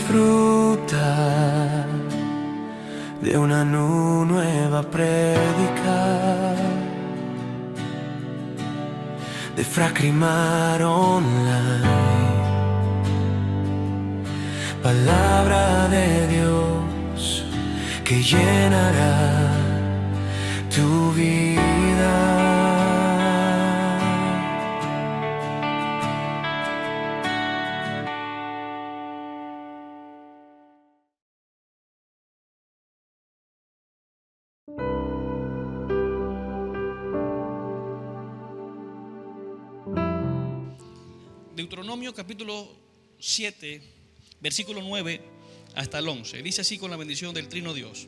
disfrutar de una nueva prédica de Fracrimar Online. Palabra de Dios que llenará tu vida. Deuteronomio capítulo 7, versículo 9 hasta el 11. Dice así con la bendición del Trino Dios: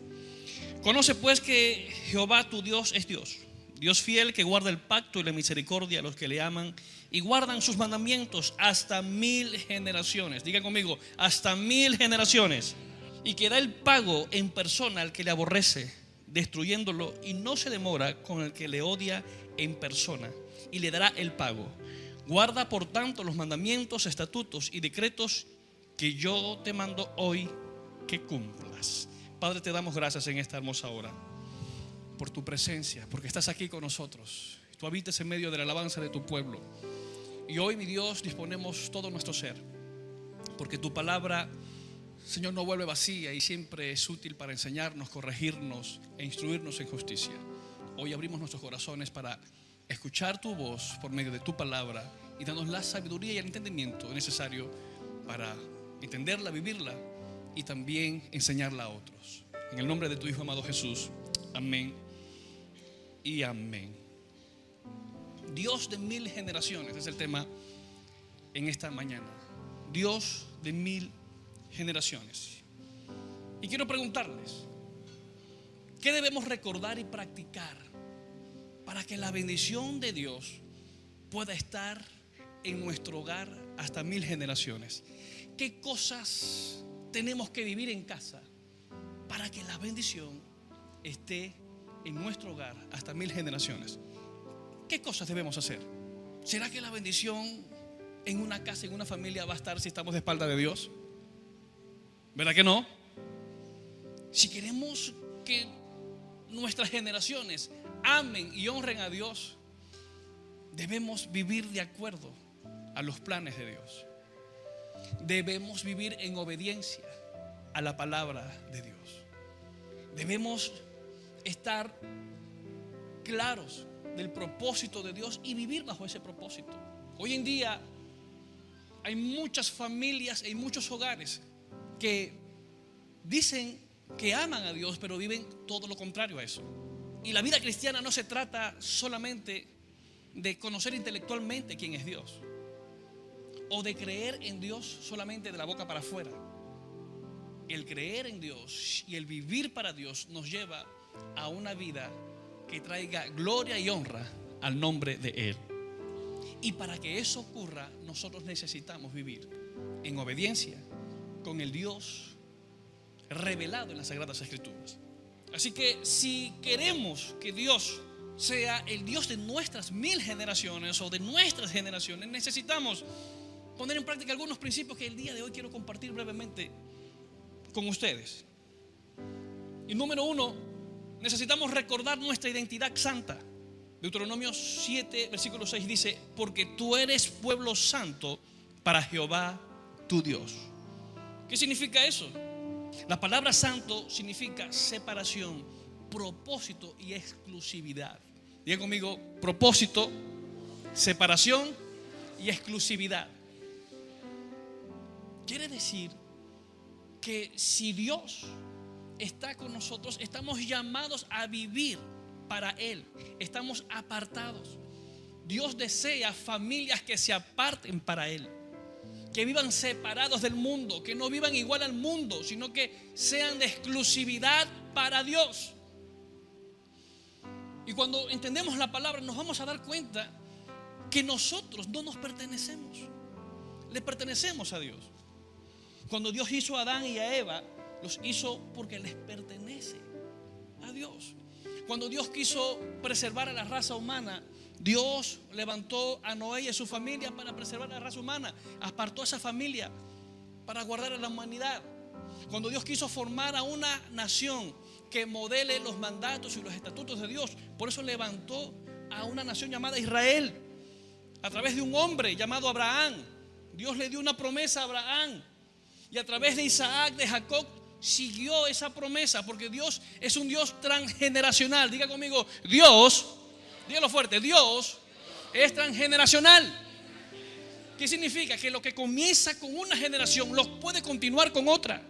Conoce pues que Jehová tu Dios es Dios, Dios fiel, que guarda el pacto y la misericordia a los que le aman y guardan sus mandamientos hasta 1000 generaciones. Digan conmigo, hasta 1000 generaciones. Y que da el pago en persona al que le aborrece, destruyéndolo, y no se demora con el que le odia en persona, y le dará el pago. Guarda por tanto los mandamientos, estatutos y decretos que yo te mando hoy que cumplas. Padre, te damos gracias en esta hermosa hora por tu presencia, porque estás aquí con nosotros. Tú habitas en medio de la alabanza de tu pueblo. Y hoy, mi Dios, disponemos todo nuestro ser, porque tu palabra, Señor, no vuelve vacía y siempre es útil para enseñarnos, corregirnos e instruirnos en justicia. Hoy abrimos nuestros corazones para escuchar tu voz por medio de tu palabra y darnos la sabiduría y el entendimiento necesario para entenderla, vivirla y también enseñarla a otros. En el nombre de tu Hijo amado Jesús, amén y amén. Dios de 1000 generaciones es el tema en esta mañana. Dios de 1000 generaciones. Y quiero preguntarles, ¿qué debemos recordar y practicar para que la bendición de Dios pueda estar en nuestro hogar hasta 1000 generaciones? ¿Qué cosas tenemos que vivir en casa para que la bendición esté en nuestro hogar hasta 1000 generaciones? ¿Qué cosas debemos hacer? ¿Será que la bendición en una casa, en una familia va a estar si estamos de espalda de Dios? ¿Verdad que no? Si queremos que nuestras generaciones amen y honren a Dios, debemos vivir de acuerdo a los planes de Dios. Debemos vivir en obediencia a la palabra de Dios. Debemos estar claros del propósito de Dios y vivir bajo ese propósito. Hoy en día hay muchas familias y muchos hogares que dicen que aman a Dios, pero viven todo lo contrario a eso. Y la vida cristiana no se trata solamente de conocer intelectualmente quién es Dios, o de creer en Dios solamente de la boca para afuera. El creer en Dios y el vivir para Dios nos lleva a una vida que traiga gloria y honra al nombre de Él. Y para que eso ocurra, nosotros necesitamos vivir en obediencia con el Dios revelado en las Sagradas Escrituras. Así que si queremos que Dios sea el Dios de nuestras 1000 generaciones o de nuestras generaciones, necesitamos poner en práctica algunos principios que el día de hoy quiero compartir brevemente con ustedes. Y número 1, necesitamos recordar nuestra identidad santa. Deuteronomio 7, versículo 6 dice: porque tú eres pueblo santo para Jehová tu Dios. ¿Qué significa eso? La palabra santo significa separación, propósito y exclusividad. Diga conmigo: propósito, separación y exclusividad. Quiere decir que si Dios está con nosotros, estamos llamados a vivir para Él. Estamos apartados. Dios desea familias que se aparten para Él, que vivan separados del mundo, que no vivan igual al mundo, sino que sean de exclusividad para Dios. Y cuando entendemos la palabra, nos vamos a dar cuenta que nosotros no nos pertenecemos, le pertenecemos a Dios. Cuando Dios hizo a Adán y a Eva, los hizo porque les pertenece a Dios. Cuando Dios quiso preservar a la raza humana, Dios levantó a Noé y a su familia para preservar a la raza humana. Apartó a esa familia para guardar a la humanidad. Cuando Dios quiso formar a una nación que modele los mandatos y los estatutos de Dios, por eso levantó a una nación llamada Israel a través de un hombre llamado Abraham. Dios le dio una promesa a Abraham y a través de Isaac, de Jacob, siguió esa promesa, porque Dios es un Dios transgeneracional. Diga conmigo, Dios, dígalo fuerte, Dios es transgeneracional. ¿Qué significa? Que lo que comienza con una generación lo puede continuar con otra.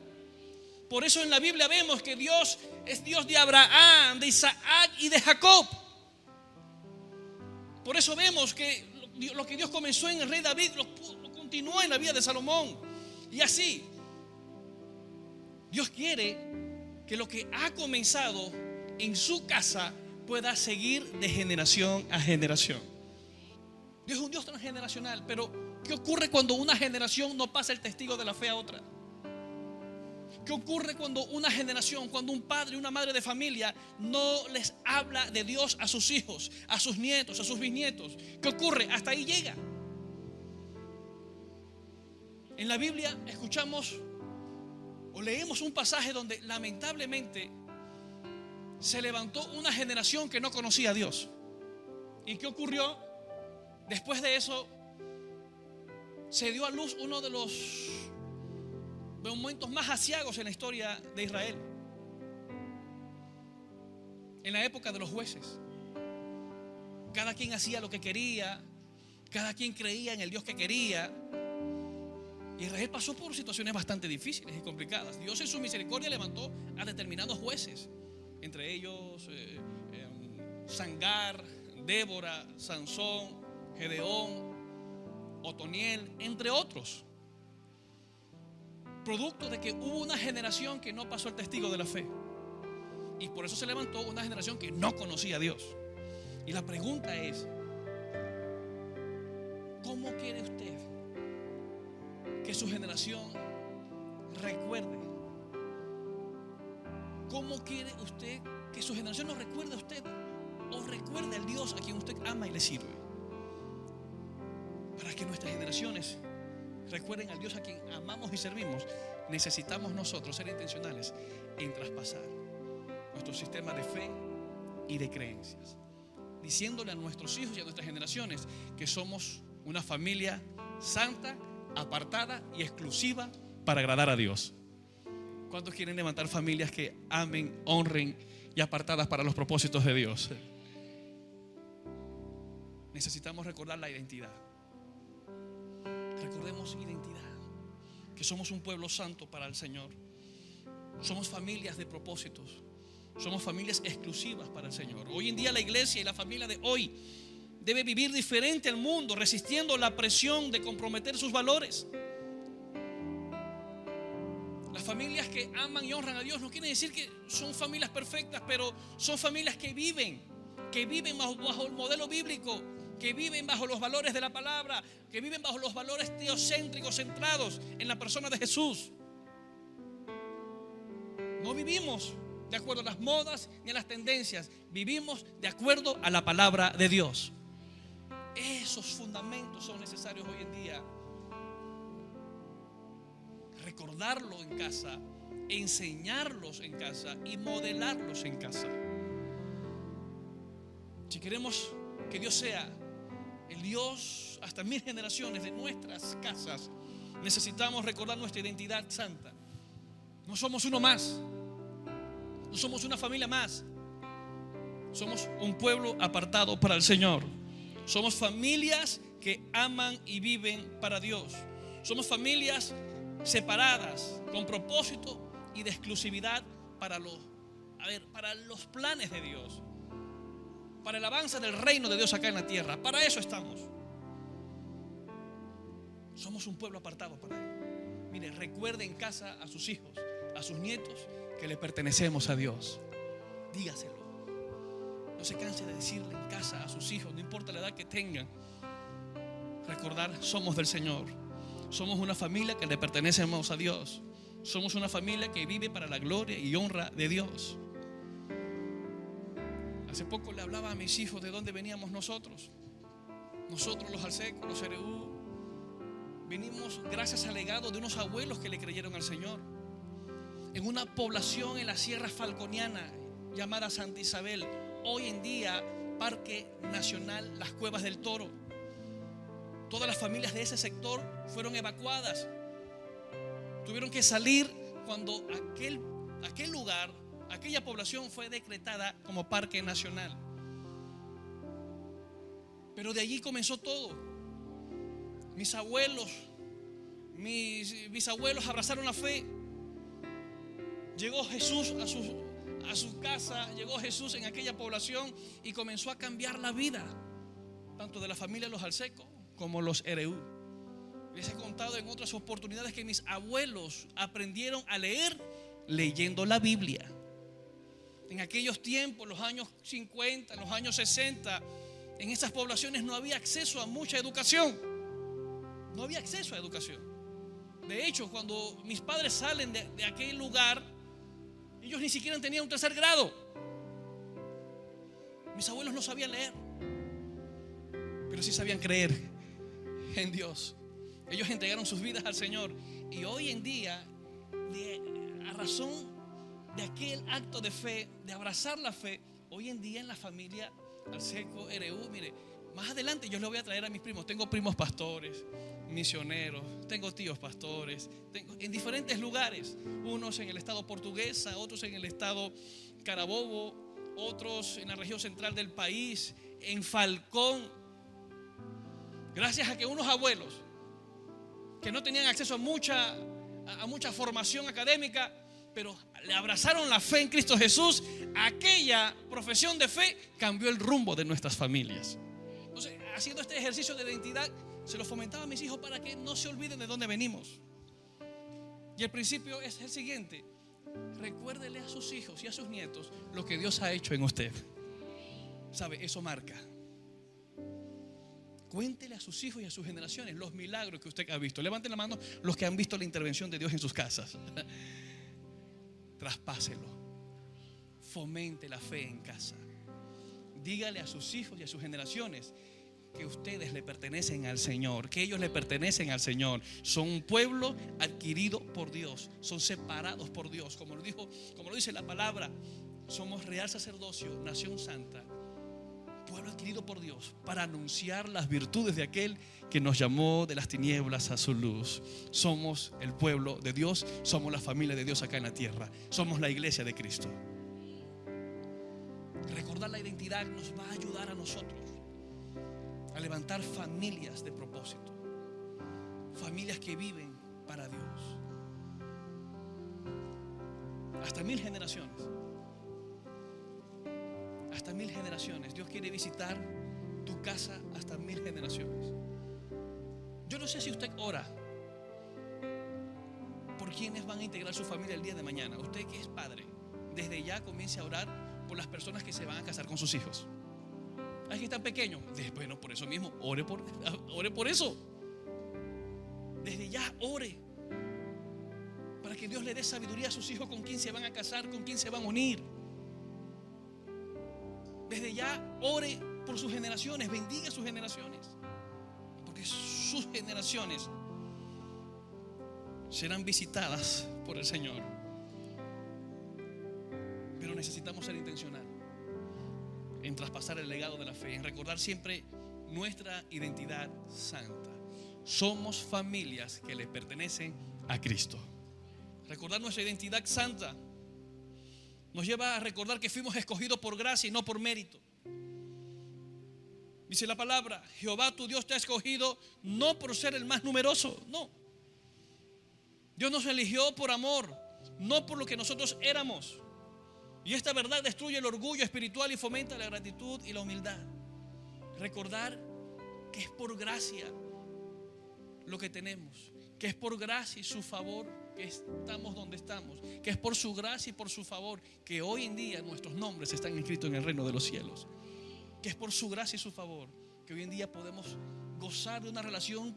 Por eso en la Biblia vemos que Dios es Dios de Abraham, de Isaac y de Jacob. Por eso vemos que lo que Dios comenzó en el rey David lo continuó en la vida de Salomón. Y así, Dios quiere que lo que ha comenzado en su casa pueda seguir de generación a generación. Dios es un Dios transgeneracional, pero ¿qué ocurre cuando una generación no pasa el testigo de la fe a otra? ¿Qué ocurre cuando una generación, cuando un padre y una madre de familia no les habla de Dios a sus hijos, a sus nietos, a sus bisnietos? ¿Qué ocurre? Hasta ahí llega. En la Biblia escuchamos o leemos un pasaje donde lamentablemente se levantó una generación que no conocía a Dios. ¿Y qué ocurrió? Después de eso se dio a luz uno de los momentos más aciagos en la historia de Israel. En la época de los jueces, cada quien hacía lo que quería, cada quien creía en el Dios que quería. Israel pasó por situaciones bastante difíciles y complicadas. Dios en su misericordia levantó a determinados jueces, entre ellos Sangar, Débora, Sansón, Gedeón, Otoniel, entre otros. Producto de que hubo una generación que no pasó el testigo de la fe. Y por eso se levantó una generación que no conocía a Dios. Y la pregunta es, ¿cómo quiere usted que su generación recuerde? ¿Cómo quiere usted que su generación no recuerde a usted o recuerde al Dios a quien usted ama y le sirve? Para que nuestras generaciones recuerden al Dios a quien amamos y servimos, necesitamos nosotros ser intencionales en traspasar nuestro sistema de fe y de creencias, diciéndole a nuestros hijos y a nuestras generaciones que somos una familia santa, apartada y exclusiva para agradar a Dios. ¿Cuántos quieren levantar familias que amen, honren y apartadas para los propósitos de Dios? Necesitamos recordar la identidad. Recordemos identidad, que somos un pueblo santo para el Señor. Somos familias de propósitos. Somos familias exclusivas para el Señor. Hoy en día la iglesia y la familia de hoy debe vivir diferente al mundo, resistiendo la presión de comprometer sus valores. Las familias que aman y honran a Dios no quiere decir que son familias perfectas, pero son familias que viven bajo el modelo bíblico, que viven bajo los valores de la palabra, que viven bajo los valores teocéntricos centrados en la persona de Jesús. No vivimos de acuerdo a las modas ni a las tendencias, vivimos de acuerdo a la palabra de Dios. Esos fundamentos son necesarios hoy en día. Recordarlo en casa, enseñarlos en casa y modelarlos en casa. Si queremos que Dios sea el Dios hasta 1000 generaciones de nuestras casas, necesitamos recordar nuestra identidad santa. No somos uno más, no somos una familia más, somos un pueblo apartado para el Señor. Somos familias que aman y viven para Dios. Somos familias separadas, con propósito y de exclusividad para los planes de Dios, para el avance del reino de Dios acá en la tierra. Para eso estamos. Somos un pueblo apartado para Él. Mire, recuerde en casa a sus hijos, a sus nietos, que le pertenecemos a Dios. Dígaselo. No se canse de decirle en casa a sus hijos, no importa la edad que tengan. Recordar, somos del Señor. Somos una familia que le pertenecemos a Dios. Somos una familia que vive para la gloria y honra de Dios. Hace poco le hablaba a mis hijos de dónde veníamos nosotros. Nosotros los Alsecos, los CRU, venimos gracias al legado de unos abuelos que le creyeron al Señor. En una población en la Sierra Falconiana llamada Santa Isabel, hoy en día Parque Nacional Las Cuevas del Toro. Todas las familias de ese sector fueron evacuadas. Tuvieron que salir cuando aquel lugar, aquella población fue decretada como Parque Nacional. Pero de allí comenzó todo. Mis abuelos abrazaron la fe. Llegó Jesús a su casa, llegó Jesús en aquella población y comenzó a cambiar la vida, tanto de la familia de los Alseco como los Ereu. Les he contado en otras oportunidades que mis abuelos aprendieron a leer leyendo la Biblia. En aquellos tiempos, los años 50, los años 60, en esas poblaciones no había acceso a mucha educación. No había acceso a educación. De hecho, cuando mis padres salen de aquel lugar, ellos ni siquiera tenían un 3er grado. Mis abuelos no sabían leer, pero sí sabían creer en Dios. Ellos entregaron sus vidas al Señor. Y hoy en día, a razón de aquel acto de fe, de abrazar la fe, hoy en día en la familia Alseco, Ereu, mire, más adelante yo les voy a traer a mis primos. Tengo primos pastores, misioneros, tengo tíos pastores, en diferentes lugares. Unos en el estado Portuguesa, otros en el estado Carabobo, otros en la región central del país, en Falcón. Gracias a que unos abuelos que no tenían acceso a mucha formación académica, pero le abrazaron la fe en Cristo Jesús, aquella profesión de fe cambió el rumbo de nuestras familias. Entonces, haciendo este ejercicio de identidad, se lo fomentaba a mis hijos para que no se olviden de dónde venimos. Y el principio es el siguiente: recuérdele a sus hijos y a sus nietos lo que Dios ha hecho en usted. ¿Sabe? Eso marca. Cuéntele a sus hijos y a sus generaciones los milagros que usted ha visto. Levanten la mano los que han visto la intervención de Dios en sus casas. Traspáselo. Fomente la fe en casa. Dígale a sus hijos y a sus generaciones que ustedes le pertenecen al Señor, que ellos le pertenecen al Señor. Son un pueblo adquirido por Dios, son separados por Dios, como lo dice la palabra. Somos real sacerdocio, nación santa, pueblo adquirido por Dios, para anunciar las virtudes de aquel que nos llamó de las tinieblas a su luz. Somos el pueblo de Dios, somos la familia de Dios acá en la tierra, somos la iglesia de Cristo. Recordar la identidad nos va a ayudar a nosotros a levantar familias de propósito, familias que viven para Dios. Hasta 1000 generaciones. Hasta 1000 generaciones. Dios quiere visitar tu casa hasta 1000 generaciones. Yo no sé si usted ora por quienes van a integrar su familia el día de mañana. Usted que es padre, desde ya comience a orar por las personas que se van a casar con sus hijos. Hay que están pequeños. Bueno, por eso mismo, ore por eso. Desde ya ore para que Dios le dé sabiduría a sus hijos con quién se van a casar, con quién se van a unir. Desde ya ore por sus generaciones, bendiga sus generaciones, porque sus generaciones serán visitadas por el Señor. Pero necesitamos ser intencionales en traspasar el legado de la fe, en recordar siempre nuestra identidad santa. Somos familias que le pertenecen a Cristo. Recordar nuestra identidad santa nos lleva a recordar que fuimos escogidos por gracia y no por mérito. Dice la palabra: Jehová tu Dios te ha escogido no por ser el más numeroso, no. Dios nos eligió por amor, no por lo que nosotros éramos. Y esta verdad destruye el orgullo espiritual y fomenta la gratitud y la humildad. Recordar que es por gracia lo que tenemos, que es por gracia y su favor que estamos donde estamos, que es por su gracia y por su favor que hoy en día nuestros nombres están inscritos en el reino de los cielos, que es por su gracia y su favor que hoy en día podemos gozar de una relación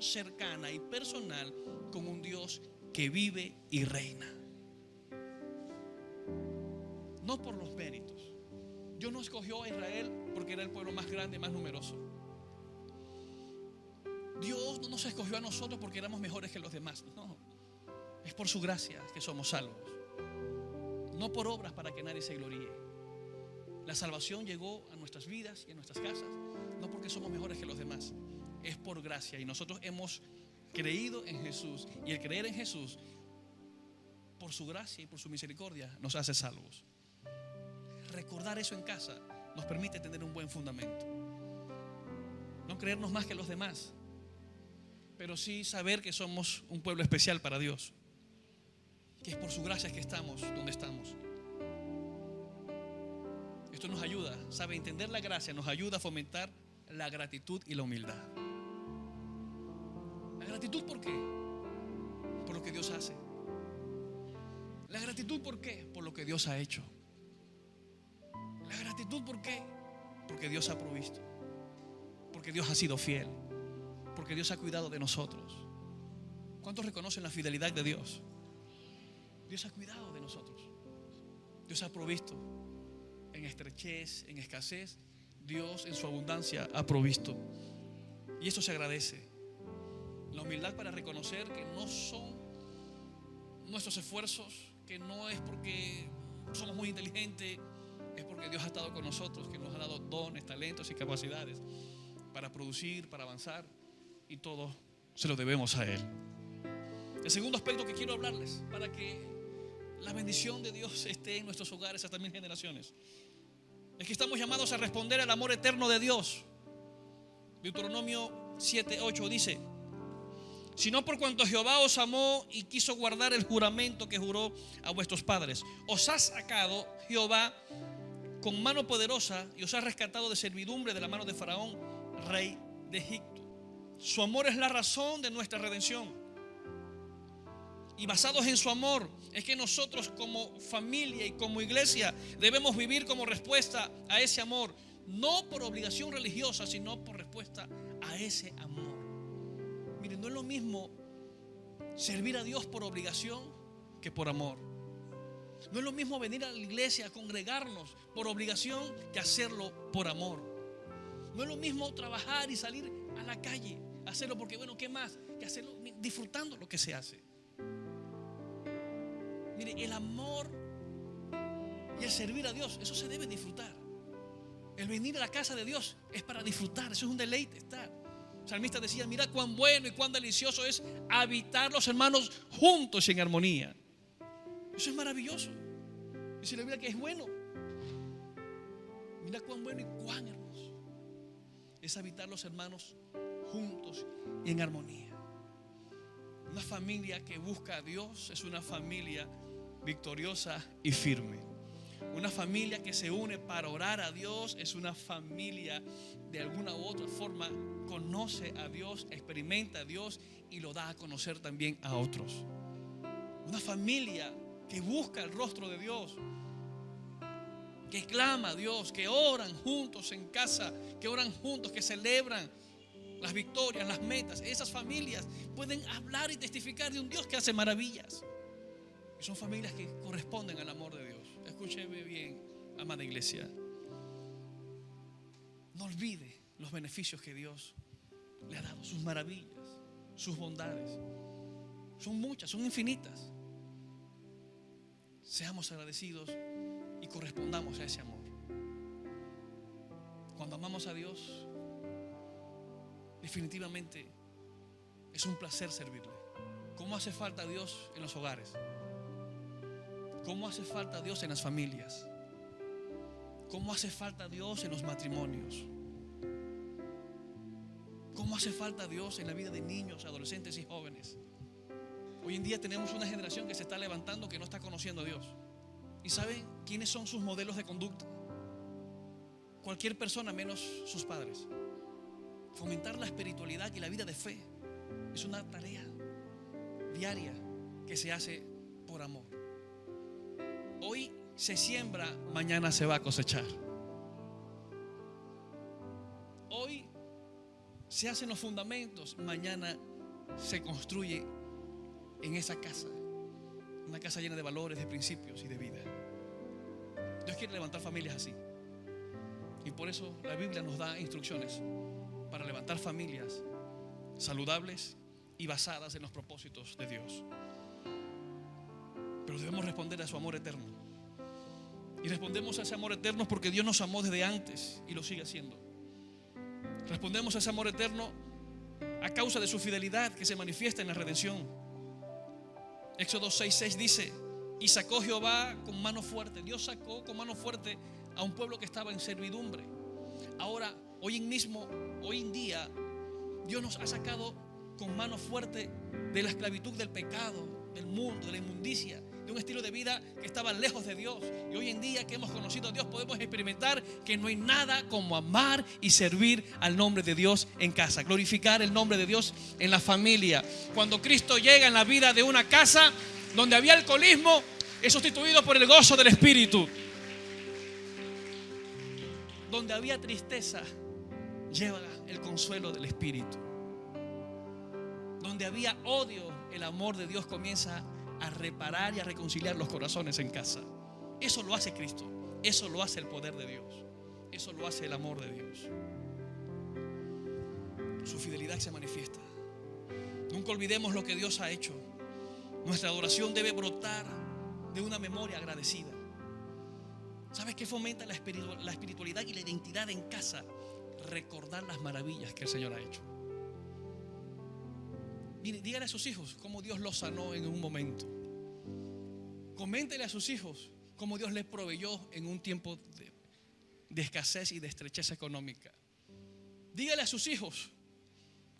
cercana y personal con un Dios que vive y reina. No por los méritos. Dios no escogió a Israel porque era el pueblo más grande, más numeroso. Dios no nos escogió a nosotros porque éramos mejores que los demás. No, es por su gracia que somos salvos, no por obras para que nadie se gloríe. La salvación llegó a nuestras vidas y a nuestras casas no porque somos mejores que los demás, es por gracia. Y nosotros hemos creído en Jesús, y el creer en Jesús por su gracia y por su misericordia nos hace salvos. Recordar eso en casa nos permite tener un buen fundamento. No creernos más que los demás, pero sí saber que somos un pueblo especial para Dios, que es por su gracia que estamos donde estamos. Esto nos ayuda, ¿sabe? Entender la gracia nos ayuda a fomentar la gratitud y la humildad. La gratitud, ¿por qué? Por lo que Dios hace. La gratitud, ¿por qué? Por lo que Dios ha hecho. La gratitud, ¿por qué? Porque Dios ha provisto, porque Dios ha sido fiel, porque Dios ha cuidado de nosotros. ¿Cuántos reconocen la fidelidad de Dios? Dios ha cuidado de nosotros. Dios ha provisto en estrechez, en escasez. Dios en su abundancia ha provisto, y esto se agradece. La humildad para reconocer que no son nuestros esfuerzos, que no es porque somos muy inteligentes, es porque Dios ha estado con nosotros, que nos ha dado dones, talentos y capacidades para producir, para avanzar, y todo se lo debemos a Él. El segundo aspecto que quiero hablarles, para que la bendición de Dios esté en nuestros hogares hasta 1000 generaciones, es que estamos llamados a responder al amor eterno de Dios. Deuteronomio 7:8 dice: sino por cuanto Jehová os amó y quiso guardar el juramento que juró a vuestros padres, os ha sacado Jehová con mano poderosa y os ha rescatado de servidumbre de la mano de Faraón, rey de Egipto. Su amor es la razón de nuestra redención, y basados en su amor es que nosotros como familia y como iglesia debemos vivir como respuesta a ese amor, no por obligación religiosa, sino por respuesta a ese amor. Miren, no es lo mismo servir a Dios por obligación que por amor. No es lo mismo venir a la iglesia a congregarnos por obligación que hacerlo por amor. No es lo mismo trabajar y salir a la calle, hacerlo porque, bueno, ¿qué más? Que hacerlo disfrutando lo que se hace. Mire, el amor y el servir a Dios, eso se debe disfrutar. El venir a la casa de Dios es para disfrutar, eso es un deleite estar. El salmista decía: mira cuán bueno y cuán delicioso es habitar los hermanos juntos y en armonía. Eso es maravilloso. Dice la Biblia que es bueno. Mira cuán bueno y cuán hermoso es habitar los hermanos juntos y en armonía. Una familia que busca a Dios es una familia victoriosa y firme. Una familia que se une para orar a Dios es una familia de alguna u otra forma conoce a Dios, experimenta a Dios y lo da a conocer también a otros. Una familia que busca el rostro de Dios, que clama a Dios, que oran juntos en casa, que oran juntos, que celebran las victorias, las metas. Esas familias pueden hablar y testificar de un Dios que hace maravillas. Y son familias que corresponden al amor de Dios. Escúcheme bien, amada iglesia. No olvide los beneficios que Dios le ha dado, sus maravillas, sus bondades. Son muchas, son infinitas. Seamos agradecidos y correspondamos a ese amor. Cuando amamos a Dios, definitivamente es un placer servirle. ¿Cómo hace falta Dios en los hogares? ¿Cómo hace falta Dios en las familias? ¿Cómo hace falta Dios en los matrimonios? ¿Cómo hace falta Dios en la vida de niños, adolescentes y jóvenes? Hoy en día tenemos una generación que se está levantando que no está conociendo a Dios. ¿Y saben quiénes son sus modelos de conducta? Cualquier persona menos sus padres. Fomentar la espiritualidad y la vida de fe es una tarea diaria que se hace por amor. Hoy se siembra, mañana se va a cosechar. Hoy se hacen los fundamentos, mañana se construye en esa casa, una casa llena de valores, de principios y de vida. Dios quiere levantar familias así, y por eso la Biblia nos da instrucciones para levantar familias saludables y basadas en los propósitos de Dios. Pero debemos responder a su amor eterno. Y respondemos a ese amor eterno porque Dios nos amó desde antes y lo sigue haciendo. Respondemos a ese amor eterno a causa de su fidelidad que se manifiesta en la redención. Éxodo 6:6 dice: y sacó Jehová con mano fuerte. Dios sacó con mano fuerte a un pueblo que estaba en servidumbre. Ahora, hoy en día, Dios nos ha sacado con mano fuerte de la esclavitud del pecado, del mundo, de la inmundicia, de un estilo de vida que estaba lejos de Dios. Y hoy en día que hemos conocido a Dios, podemos experimentar que no hay nada como amar y servir al nombre de Dios en casa, glorificar el nombre de Dios en la familia. Cuando Cristo llega en la vida de una casa donde había alcoholismo, es sustituido por el gozo del Espíritu. Donde había tristeza, lleva el consuelo del Espíritu. Donde había odio, el amor de Dios comienza a reparar y a reconciliar los corazones en casa. Eso lo hace Cristo. Eso lo hace el poder de Dios. Eso lo hace el amor de Dios. Su fidelidad se manifiesta. Nunca olvidemos lo que Dios ha hecho. Nuestra adoración debe brotar de una memoria agradecida. ¿Sabes qué fomenta la espiritualidad y la identidad en casa? Recordar las maravillas que el Señor ha hecho. Dígale a sus hijos cómo Dios los sanó en un momento. Coméntele a sus hijos cómo Dios les proveyó en un tiempo de escasez y de estrechez económica. Dígale a sus hijos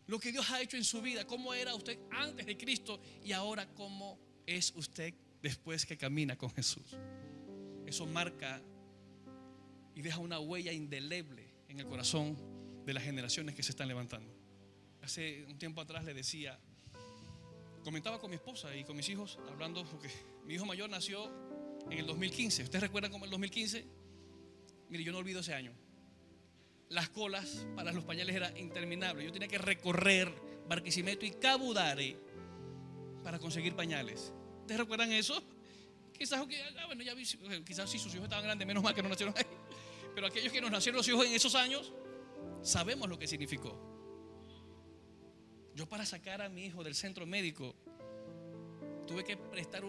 lo que Dios ha hecho en su vida, cómo era usted antes de Cristo y ahora cómo es usted después que camina con Jesús. Eso marca y deja una huella indeleble en el corazón de las generaciones que se están levantando. Hace un tiempo atrás le decía, comentaba con mi esposa y con mis hijos, hablando, porque mi hijo mayor nació en el 2015. ¿Ustedes recuerdan cómo el 2015? Mire, yo no olvido ese año. Las colas para los pañales eran interminables. Yo tenía que recorrer Barquisimeto y Cabudare para conseguir pañales. ¿Ustedes recuerdan eso? Quizás, bueno, ya vi, quizás sí, sus hijos estaban grandes, menos mal que no nacieron ahí. Pero aquellos que nos nacieron los hijos en esos años, sabemos lo que significó. Yo, para sacar a mi hijo del centro médico, tuve que prestar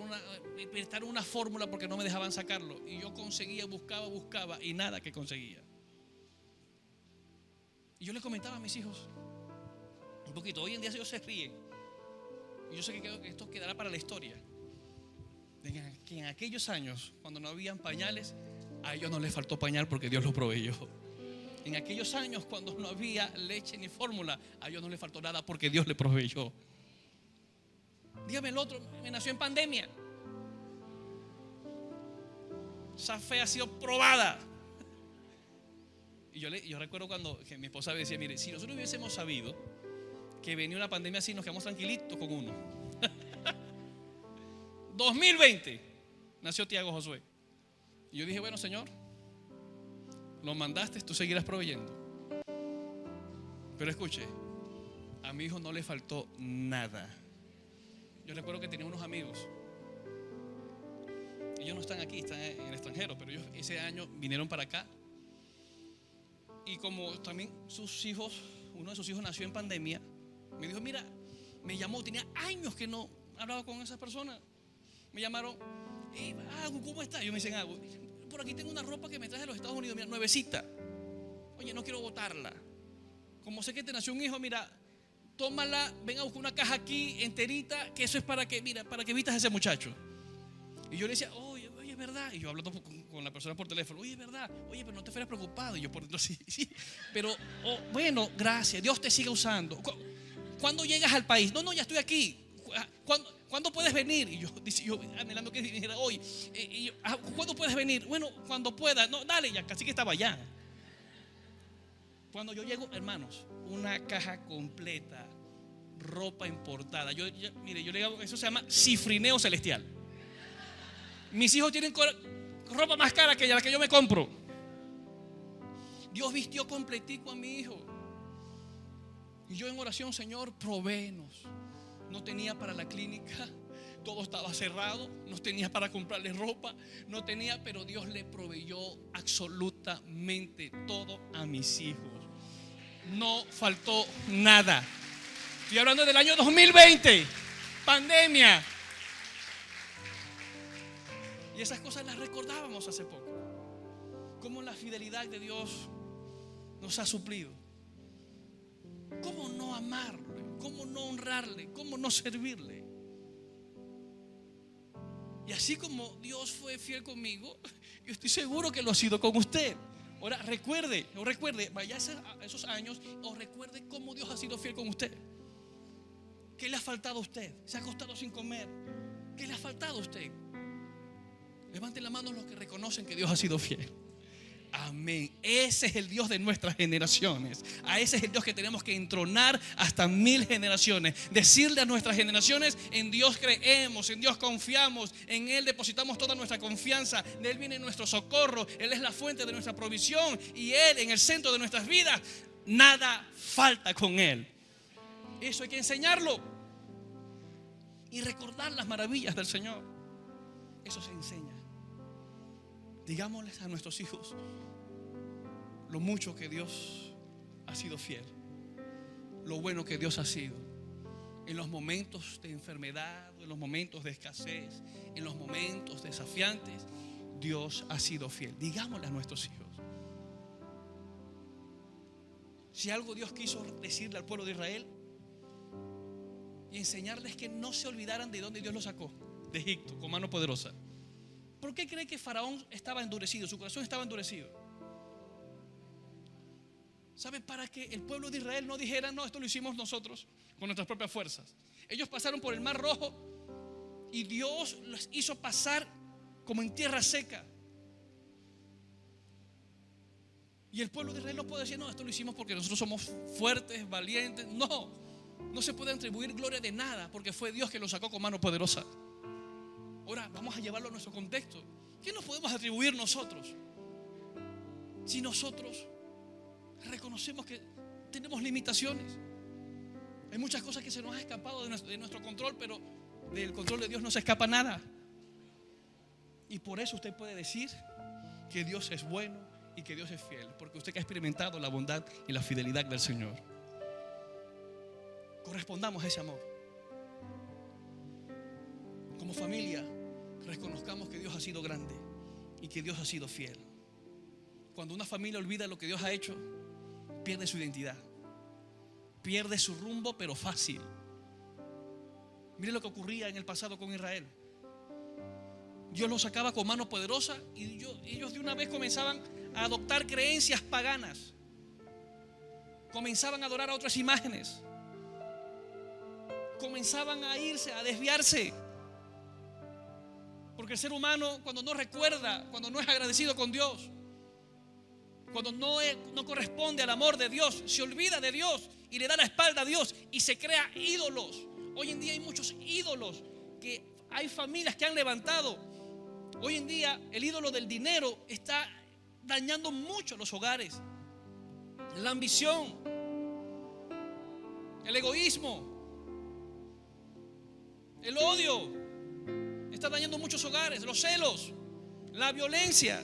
una fórmula porque no me dejaban sacarlo. Y yo conseguía, buscaba y nada que conseguía. Y yo le comentaba a mis hijos un poquito. Hoy en día ellos se ríen. Y yo sé que esto quedará para la historia. Que en aquellos años, cuando no habían pañales, a ellos no les faltó pañal porque Dios los proveyó. En aquellos años, cuando no había leche ni fórmula, a ellos no les faltó nada porque Dios les proveyó. Dígame el otro, me nació en pandemia. Esa fe ha sido probada. Y yo recuerdo cuando que mi esposa me decía, mire, si nosotros hubiésemos sabido que venía una pandemia así, nos quedamos tranquilitos con uno. 2020 nació Tiago Josué. Y yo dije, bueno, Señor, lo mandaste, tú seguirás proveyendo. Pero escuche, a mi hijo no le faltó nada. Yo recuerdo que tenía unos amigos. Ellos no están aquí, están en el extranjero, pero ellos ese año vinieron para acá. Y como también uno de sus hijos nació en pandemia, me dijo, mira, me llamó, tenía años que no hablaba con esas personas. Me llamaron, ¿cómo estás? Yo me dicen, por aquí tengo una ropa que me traje de los Estados Unidos, mira, nuevecita. Oye, no quiero botarla. Como sé que te nació un hijo, mira, tómala, ven a buscar una caja aquí enterita, que eso es para que evitas a ese muchacho. Y yo le decía, oye, es verdad. Y yo hablando con la persona por teléfono, oye, es verdad, oye, pero no te fueras preocupado. Y yo por dentro, sí. Pero, bueno, gracias, Dios te siga usando. ¿Cuándo llegas al país? No, ya estoy aquí. ¿Cuándo puedes venir? Y yo anhelando que dijera hoy. ¿Cuándo puedes venir? Bueno, cuando pueda. No, dale, ya casi que estaba allá. Cuando yo llego, hermanos, una caja completa, ropa importada. Mire, yo le digo, eso se llama cifrineo celestial. Mis hijos tienen ropa más cara que la que yo me compro. Dios vistió completico a mi hijo. Y yo en oración, Señor, provéenos. No tenía para la clínica, todo estaba cerrado, no tenía para comprarle ropa, no tenía, pero Dios le proveyó absolutamente todo a mis hijos. No faltó nada. Estoy hablando del año 2020, pandemia. Y esas cosas las recordábamos hace poco. Cómo la fidelidad de Dios nos ha suplido. Cómo no amarle, cómo no honrarle, cómo no servirle. Y así como Dios fue fiel conmigo, yo estoy seguro que lo ha sido con usted. Ahora recuerde, vaya a esos años o recuerde cómo Dios ha sido fiel con usted. ¿Qué le ha faltado a usted? ¿Se ha acostado sin comer? ¿Qué le ha faltado a usted? Levanten la mano los que reconocen que Dios ha sido fiel. Amén. Ese es el Dios de nuestras generaciones. A ese es el Dios que tenemos que entronar hasta 1000 generaciones. Decirle a nuestras generaciones: en Dios creemos, en Dios confiamos, en Él depositamos toda nuestra confianza. De Él viene nuestro socorro. Él es la fuente de nuestra provisión. Y Él en el centro de nuestras vidas. Nada falta con Él. Eso hay que enseñarlo. Y recordar las maravillas del Señor. Eso se enseña. Digámosles a nuestros hijos lo mucho que Dios ha sido fiel, lo bueno que Dios ha sido. En los momentos de enfermedad, en los momentos de escasez, en los momentos desafiantes, Dios ha sido fiel. Digámosle a nuestros hijos. Si algo Dios quiso decirle al pueblo de Israel y enseñarles que no se olvidaran de dónde Dios los sacó, de Egipto, con mano poderosa. ¿Por qué cree que Faraón estaba endurecido? Su corazón estaba endurecido. ¿Sabe? Para que el pueblo de Israel no dijera: no, esto lo hicimos nosotros con nuestras propias fuerzas. Ellos pasaron por el Mar Rojo y Dios los hizo pasar como en tierra seca. Y el pueblo de Israel no puede decir: no, esto lo hicimos porque nosotros somos fuertes, valientes. No se puede atribuir gloria de nada, porque fue Dios que los sacó con mano poderosa. Ahora vamos a llevarlo a nuestro contexto. ¿Qué nos podemos atribuir nosotros? Si nosotros reconocemos que tenemos limitaciones. Hay muchas cosas que se nos han escapado de nuestro control, pero del control de Dios no se escapa nada. Y por eso usted puede decir que Dios es bueno y que Dios es fiel, porque usted que ha experimentado la bondad y la fidelidad del Señor. Correspondamos a ese amor. Como familia, reconozcamos que Dios ha sido grande y que Dios ha sido fiel. Cuando una familia olvida lo que Dios ha hecho, pierde su identidad, pierde su rumbo, pero fácil. Mire lo que ocurría en el pasado con Israel. Dios los sacaba con mano poderosa y ellos de una vez comenzaban a adoptar creencias paganas. Comenzaban a adorar a otras imágenes. Comenzaban a irse, a desviarse. Porque el ser humano, cuando no recuerda, cuando no es agradecido con Dios, cuando no corresponde al amor de Dios, se olvida de Dios y le da la espalda a Dios y se crea ídolos. Hoy en día hay muchos ídolos que hay familias que han levantado. Hoy en día el ídolo del dinero está dañando mucho los hogares. La ambición, el egoísmo, el odio está dañando muchos hogares, los celos, la violencia.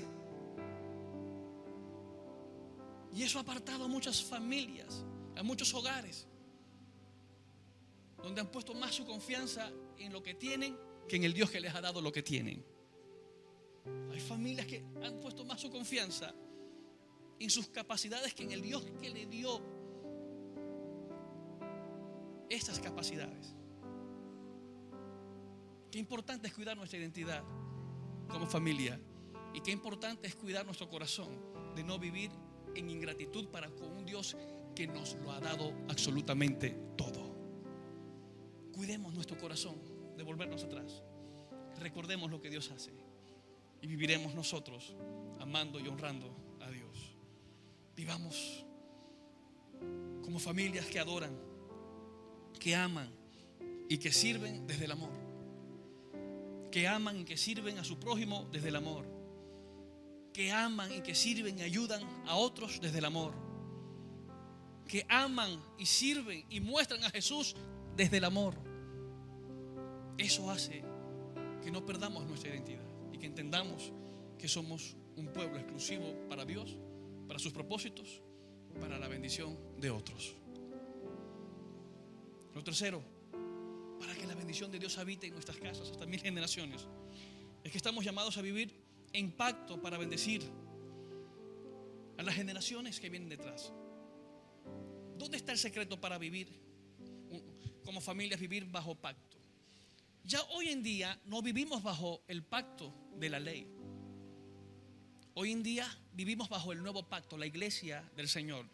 Y eso ha apartado a muchas familias, a muchos hogares, donde han puesto más su confianza en lo que tienen que en el Dios que les ha dado lo que tienen. Hay familias que han puesto más su confianza en sus capacidades que en el Dios que le dio estas capacidades. Qué importante es cuidar nuestra identidad como familia. Y qué importante es cuidar nuestro corazón de no vivir en ingratitud para con un Dios que nos lo ha dado absolutamente todo. Cuidemos nuestro corazón de volvernos atrás. Recordemos lo que Dios hace y viviremos nosotros amando y honrando a Dios. Vivamos como familias que adoran, que aman y que sirven desde el amor. Que aman y que sirven a su prójimo desde el amor. Que aman y que sirven y ayudan a otros desde el amor. Que aman y sirven y muestran a Jesús desde el amor. Eso hace que no perdamos nuestra identidad y que entendamos que somos un pueblo exclusivo para Dios, para sus propósitos, para la bendición de otros. Lo tercero, para que la bendición de Dios habite en nuestras casas hasta 1000 generaciones, es que estamos llamados a vivir en pacto para bendecir a las generaciones que vienen detrás. ¿Dónde está el secreto para vivir como familias, vivir bajo pacto? Ya hoy en día no vivimos bajo el pacto de la ley. Hoy en día vivimos bajo el nuevo pacto, la iglesia del Señor.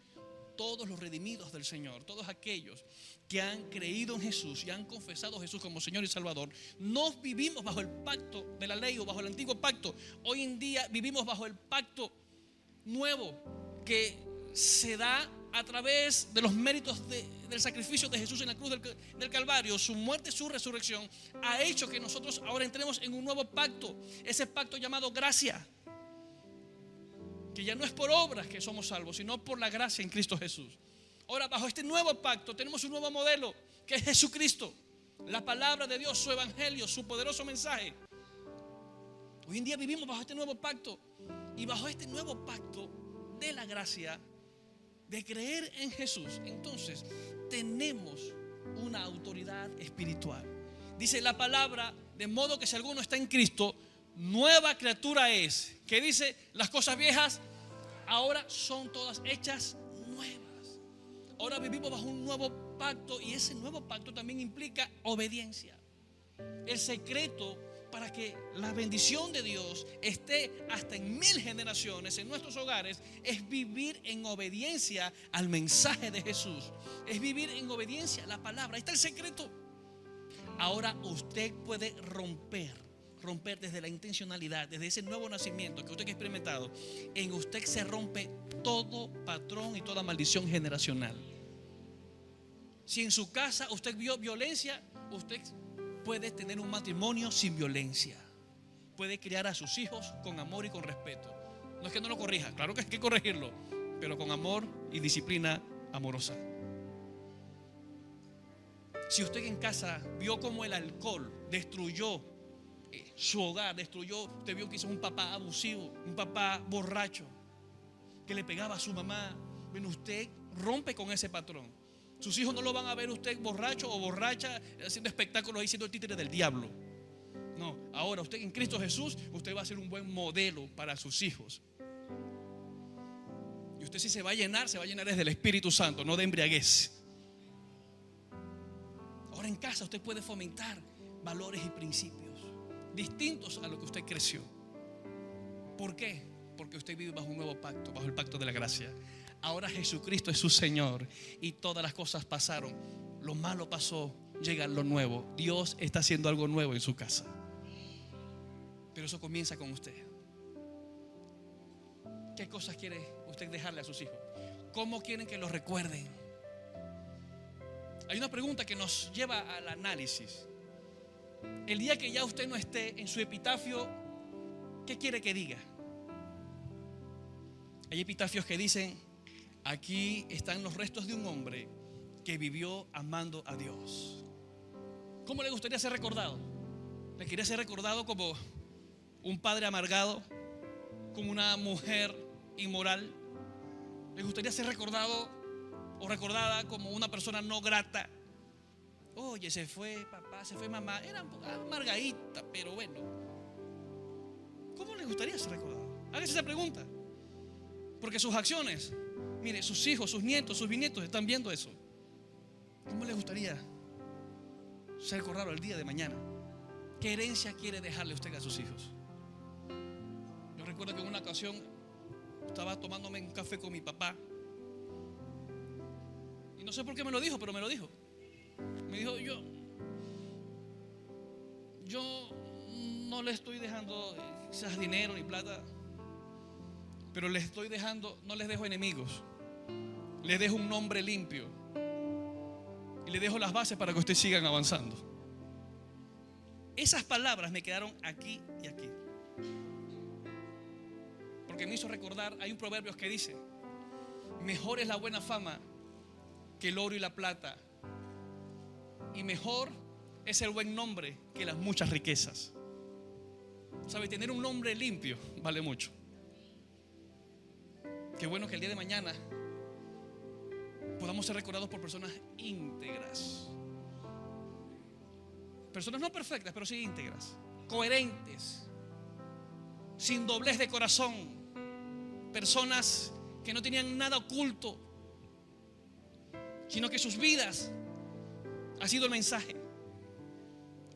Todos los redimidos del Señor, todos aquellos que han creído en Jesús y han confesado a Jesús como Señor y Salvador, no vivimos bajo el pacto de la ley o bajo el antiguo pacto. Hoy en día vivimos bajo el pacto nuevo que se da a través de los méritos del sacrificio de Jesús en la cruz del Calvario. Su muerte, su resurrección ha hecho que nosotros ahora entremos en un nuevo pacto, ese pacto llamado gracia, que ya no es por obras que somos salvos, sino por la gracia en Cristo Jesús. Ahora, bajo este nuevo pacto tenemos un nuevo modelo, que es Jesucristo, la palabra de Dios, su evangelio, su poderoso mensaje. Hoy en día vivimos bajo este nuevo pacto, y bajo este nuevo pacto de la gracia, de creer en Jesús, entonces tenemos una autoridad espiritual. Dice la palabra, de modo que si alguno está en Cristo, nueva criatura es. Que dice, las cosas viejas ahora son todas hechas nuevas. Ahora vivimos bajo un nuevo pacto, y ese nuevo pacto también implica obediencia. El secreto para que la bendición de Dios esté hasta en 1000 generaciones en nuestros hogares es vivir en obediencia al mensaje de Jesús, es vivir en obediencia a la palabra. Ahí está el secreto. Ahora usted puede romper desde la intencionalidad, desde ese nuevo nacimiento que usted ha experimentado. En usted se rompe todo patrón y toda maldición generacional. Si en su casa usted vio violencia, usted puede tener un matrimonio sin violencia. Puede criar a sus hijos con amor y con respeto. No es que no lo corrija, claro que hay que corregirlo, pero con amor y disciplina amorosa. Si usted en casa vio como el alcohol destruyó su hogar, usted vio que hizo un papá abusivo, un papá borracho, que le pegaba a su mamá, bueno, usted rompe con ese patrón. Sus hijos no lo van a ver usted borracho o borracha haciendo espectáculos ahí, siendo el títere del diablo. No, ahora usted en Cristo Jesús, usted va a ser un buen modelo para sus hijos. Y usted, si se va a llenar desde el Espíritu Santo, no de embriaguez. Ahora en casa usted puede fomentar valores y principios distintos a lo que usted creció. ¿Por qué? Porque usted vive bajo un nuevo pacto, bajo el pacto de la gracia. Ahora Jesucristo es su Señor y todas las cosas pasaron. Lo malo pasó, llega lo nuevo. Dios está haciendo algo nuevo en su casa. Pero eso comienza con usted. ¿Qué cosas quiere usted dejarle a sus hijos? ¿Cómo quieren que los recuerden? Hay una pregunta que nos lleva al análisis. El día que ya usted no esté, en su epitafio, ¿qué quiere que diga? Hay epitafios que dicen: aquí están los restos de un hombre que vivió amando a Dios. ¿Cómo le gustaría ser recordado? ¿Le quería ser recordado como un padre amargado, como una mujer inmoral? ¿Le gustaría ser recordado o recordada como una persona no grata? Oye, se fue papá, se fue mamá, era amargadita, pero bueno. ¿Cómo le gustaría ser recordado? Hágase esa pregunta. Porque sus acciones, mire, sus hijos, sus nietos, sus bisnietos están viendo eso. ¿Cómo le gustaría ser recordado el día de mañana? ¿Qué herencia quiere dejarle usted a sus hijos? Yo recuerdo que en una ocasión estaba tomándome un café con mi papá. Y no sé por qué me lo dijo, pero me lo dijo. Me dijo: yo no le estoy dejando quizás dinero ni plata, pero les estoy dejando, no les dejo enemigos, les dejo un nombre limpio y les dejo las bases para que ustedes sigan avanzando. Esas palabras me quedaron aquí y aquí, porque me hizo recordar, hay un proverbio que dice: mejor es la buena fama que el oro y la plata, y mejor es el buen nombre que las muchas riquezas. ¿Sabe? Tener un nombre limpio vale mucho. Qué bueno que el día de mañana podamos ser recordados por personas íntegras, Personas no perfectas, pero sí íntegras, coherentes, sin doblez de corazón, personas que no tenían nada oculto, sino que sus vidas ha sido el mensaje.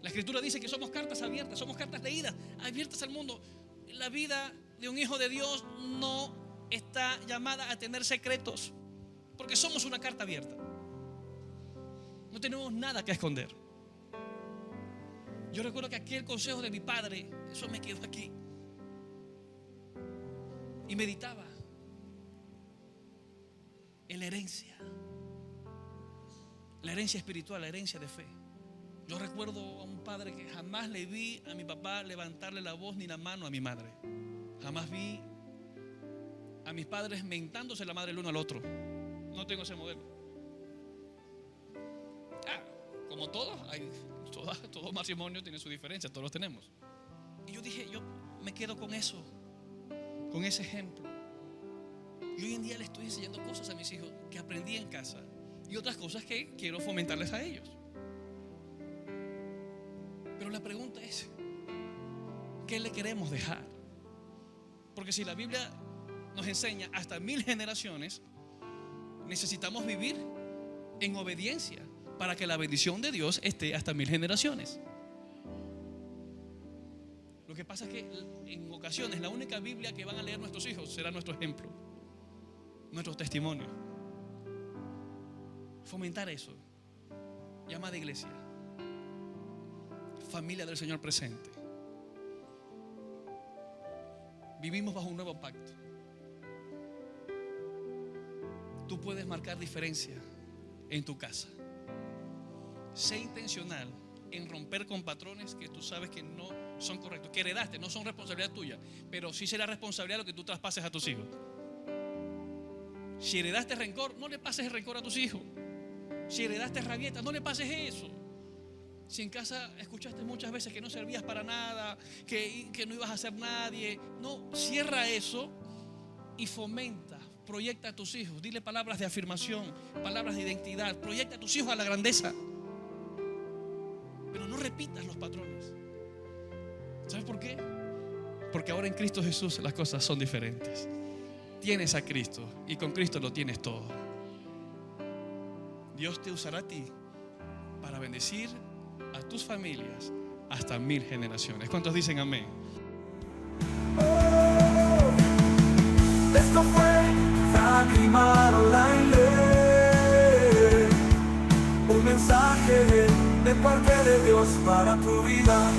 La Escritura dice que somos cartas abiertas, somos cartas leídas, abiertas al mundo. La vida de un hijo de Dios no está llamada a tener secretos, porque somos una carta abierta. No tenemos nada que esconder. Yo recuerdo que aquel consejo de mi padre, eso me quedó aquí. Y meditaba en la herencia espiritual, la herencia de fe. Yo recuerdo a un padre que jamás le vi a mi papá levantarle la voz ni la mano a mi madre. Jamás vi a mis padres mentándose la madre el uno al otro. No tengo ese modelo. Como todos, todo matrimonio tiene su diferencia, todos los tenemos. Y yo dije, yo me quedo con eso, con ese ejemplo. Y hoy en día le estoy enseñando cosas a mis hijos que aprendí en casa y otras cosas que quiero fomentarles a ellos. Pero la pregunta es, ¿qué le queremos dejar? Porque si la Biblia nos enseña hasta 1000 generaciones, necesitamos vivir en obediencia para que la bendición de Dios esté hasta 1000 generaciones. Lo que pasa es que en ocasiones la única Biblia que van a leer nuestros hijos será nuestro ejemplo, nuestro testimonio. Fomentar eso. Llamada iglesia, familia del Señor presente. Vivimos bajo un nuevo pacto. Tú puedes marcar diferencia en tu casa. Sé intencional en romper con patrones que tú sabes que no son correctos, que heredaste, no son responsabilidad tuya, pero sí será responsabilidad lo que tú traspases a tus hijos. Si heredaste rencor, no le pases el rencor a tus hijos. Si heredaste rabieta, no le pases eso. Si en casa escuchaste muchas veces que no servías para nada, que no ibas a ser nadie, no, cierra eso y fomenta, proyecta a tus hijos. Dile palabras de afirmación, palabras de identidad. Proyecta a tus hijos a la grandeza. Pero no repitas los patrones. ¿Sabes por qué? Porque ahora en Cristo Jesús las cosas son diferentes. Tienes a Cristo y con Cristo lo tienes todo. Dios te usará a ti para bendecir a tus familias hasta 1000 generaciones. ¿Cuántos dicen amén? Esto fue Fracrimar Online. Un mensaje de parte de Dios para tu vida.